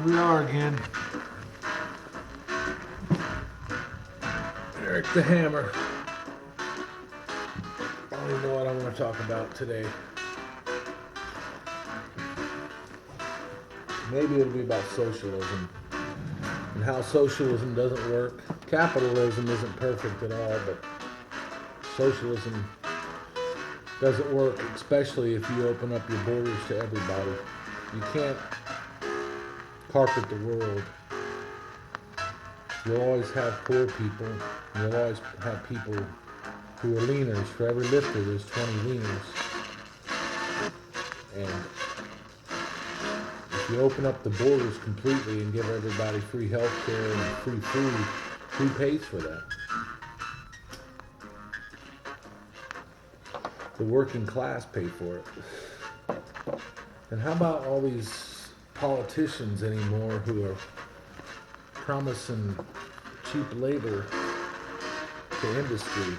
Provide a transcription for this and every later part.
we are again. Eric the Hammer. I don't even know what I want to talk about today. Maybe it'll be about socialism and how socialism doesn't work. Capitalism isn't perfect at all, but socialism doesn't work, especially if you open up your borders to everybody. You can't carpet the world. You'll always have poor people. You'll always have people who are leaners. For every lifter, there's 20 leaners. And if you open up the borders completely and give everybody free health care and free food, who pays for that? The working class pay for it. And how about all these politicians anymore who are promising cheap labor to industry?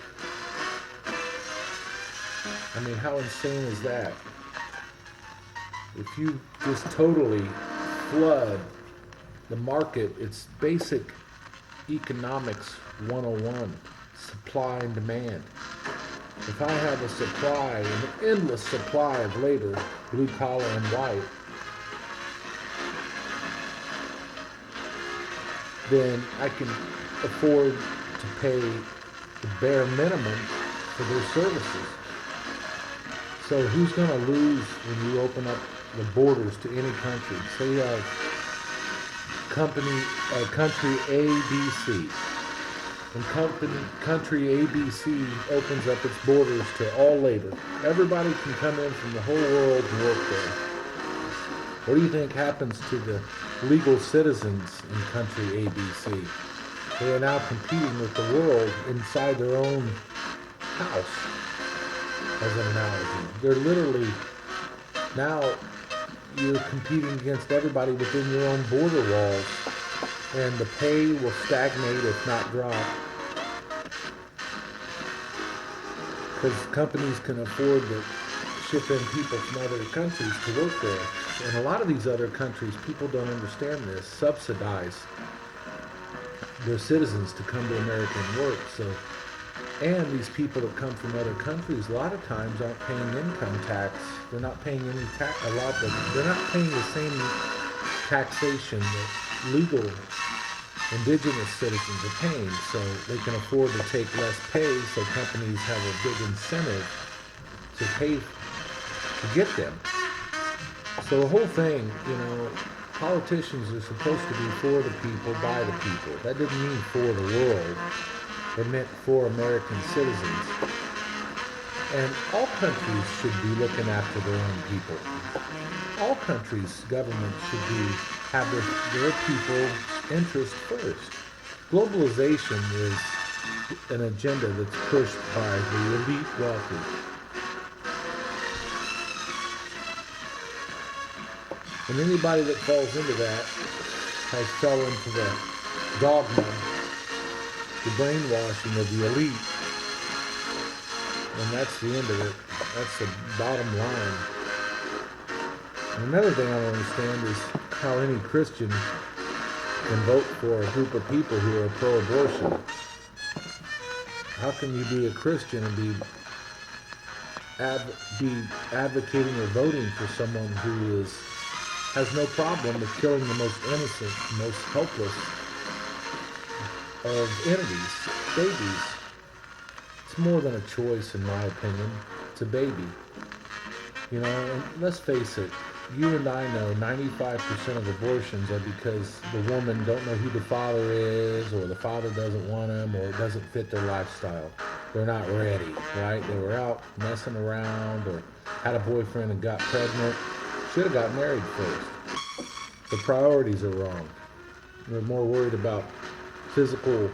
I mean, how insane is that? If you just totally flood the market, it's basic economics 101, supply and demand. If I have a supply, an endless supply of labor, blue collar and white, then I can afford to pay the bare minimum for their services. So who's going to lose when you open up the borders to any country? Say you have country ABC. And country ABC opens up its borders to all labor. Everybody can come in from the whole world and work there. What do you think happens to the legal citizens in country ABC? They are now competing with the world inside their own house, as an analogy. They're literally, now you're competing against everybody within your own border walls, and the pay will stagnate if not drop. Because companies can afford to ship in people from other countries to work there. And a lot of these other countries, people don't understand this, subsidize their citizens to come to America and work. So, and these people that come from other countries, a lot of times aren't paying income tax. They're not paying any tax. They're not paying the same taxation that legal indigenous citizens are paying, so they can afford to take less pay, so companies have a big incentive to pay to get them. So the whole thing, politicians are supposed to be for the people, by the people. That didn't mean for the world. It meant for American citizens. And all countries should be looking after their own people. All countries' governments should have their people's interest first. Globalization is an agenda that's pushed by the elite wealthy. And anybody that falls into that has fell into the dogma, the brainwashing of the elite. And that's the end of it. That's the bottom line. And another thing I don't understand is how any Christian can vote for a group of people who are pro-abortion. How can you be a Christian and be advocating or voting for someone who has no problem with killing the most innocent, most helpless of entities, babies? It's more than a choice, in my opinion. It's a baby. And let's face it, you and I know 95% of abortions are because the woman don't know who the father is, or the father doesn't want him, or it doesn't fit their lifestyle. They're not ready, right? They were out messing around, or had a boyfriend and got pregnant. Should have got married first. The priorities are wrong. They're more worried about physical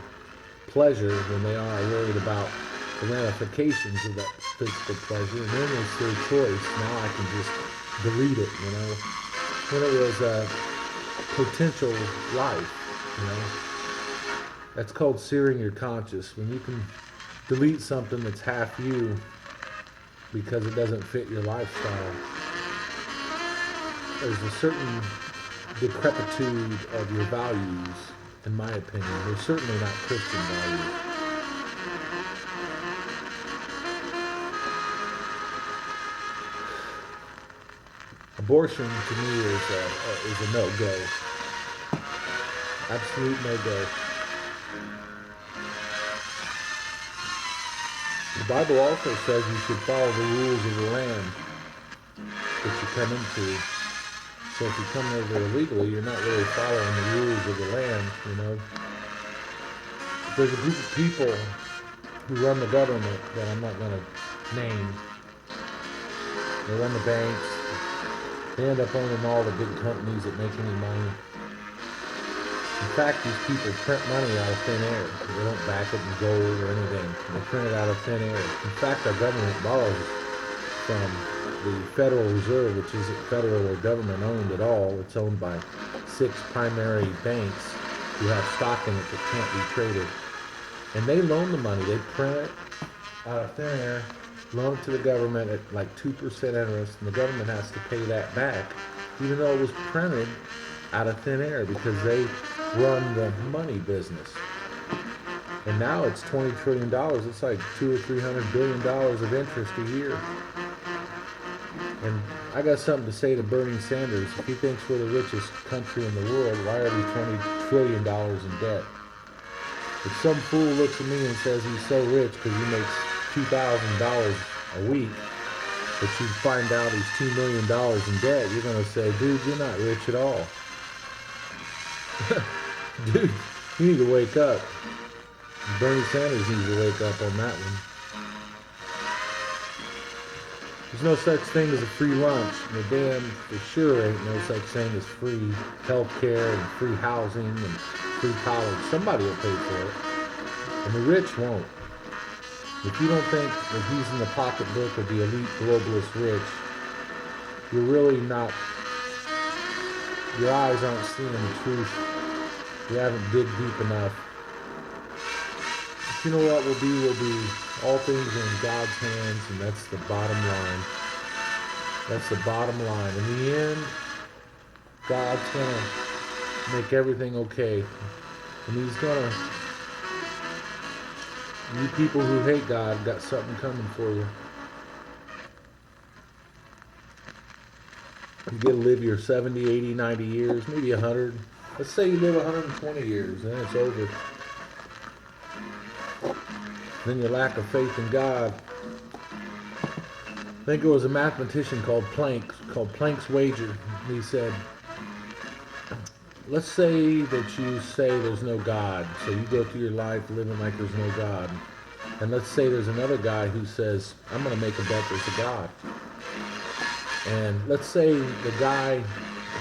pleasure than they are worried about the ramifications of that physical pleasure. And then it's their choice. Now I can just delete it, when it was a potential life, That's called searing your conscience. When you can delete something that's half you because it doesn't fit your lifestyle. There's a certain decrepitude of your values, in my opinion. They're certainly not Christian values. Abortion to me is a no-go. Absolute no-go. The Bible also says you should follow the rules of the land that you come into. So if you come over illegally, you're not really following the rules of the land, you know. There's a group of people who run the government that I'm not going to name. They run the banks. They end up owning all the big companies that make any money. In fact, these people print money out of thin air. They don't back it in gold or anything. They print it out of thin air. In fact, our government borrows from the Federal Reserve, which isn't federal or government owned at all. It's owned by 6 primary banks who have stock in it that can't be traded. And they loan the money. They print it out of thin air, loan it to the government at like 2% interest, and the government has to pay that back, even though it was printed out of thin air, because they run the money business. And now it's $20 trillion. It's like $200 or $300 billion of interest a year. And I got something to say to Bernie Sanders. If he thinks we're the richest country in the world, why are we $20 trillion in debt? If some fool looks at me and says he's so rich because he makes $2,000 a week, but you find out he's $2 million in debt, you're going to say, dude, you're not rich at all. Dude, you need to wake up. Bernie Sanders needs to wake up on that one. There's no such thing as a free lunch. And damn for sure ain't no such thing as free health care and free housing and free college. Somebody will pay for it. And the rich won't. If you don't think that he's in the pocketbook of the elite globalist rich, you're really not, your eyes aren't seeing the truth. You haven't dig deep enough. But you know what will be all things are in God's hands, and that's the bottom line. That's the bottom line. In the end, God's going to make everything okay. And he's going to, you people who hate God, got something coming for you. You get to live your 70, 80, 90 years, maybe 100. Let's say you live 120 years, and then it's over. Then your lack of faith in God. I think it was a mathematician called Planck's wager. He said, let's say that you say there's no God, so you go through your life living like there's no God. And let's say there's another guy who says, I'm going to make a bet there's a God. And let's say the guy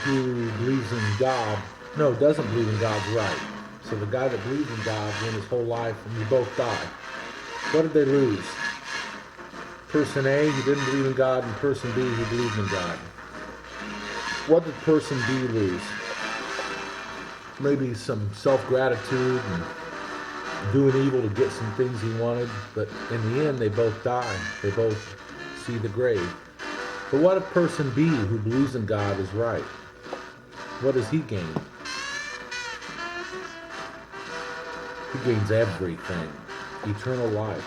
who believes in God, no, doesn't believe in God's right. So the guy that believes in God went his whole life and you both die. What did they lose? Person A, who didn't believe in God, and person B, who believed in God. What did person B lose? Maybe some self-gratitude and doing evil to get some things he wanted, but in the end they both die. They both see the grave. But what if person B, who believes in God, is right? What does he gain? He gains everything. Eternal life.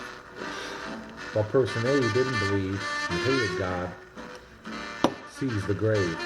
While person A, who didn't believe, who hated God, sees the grave.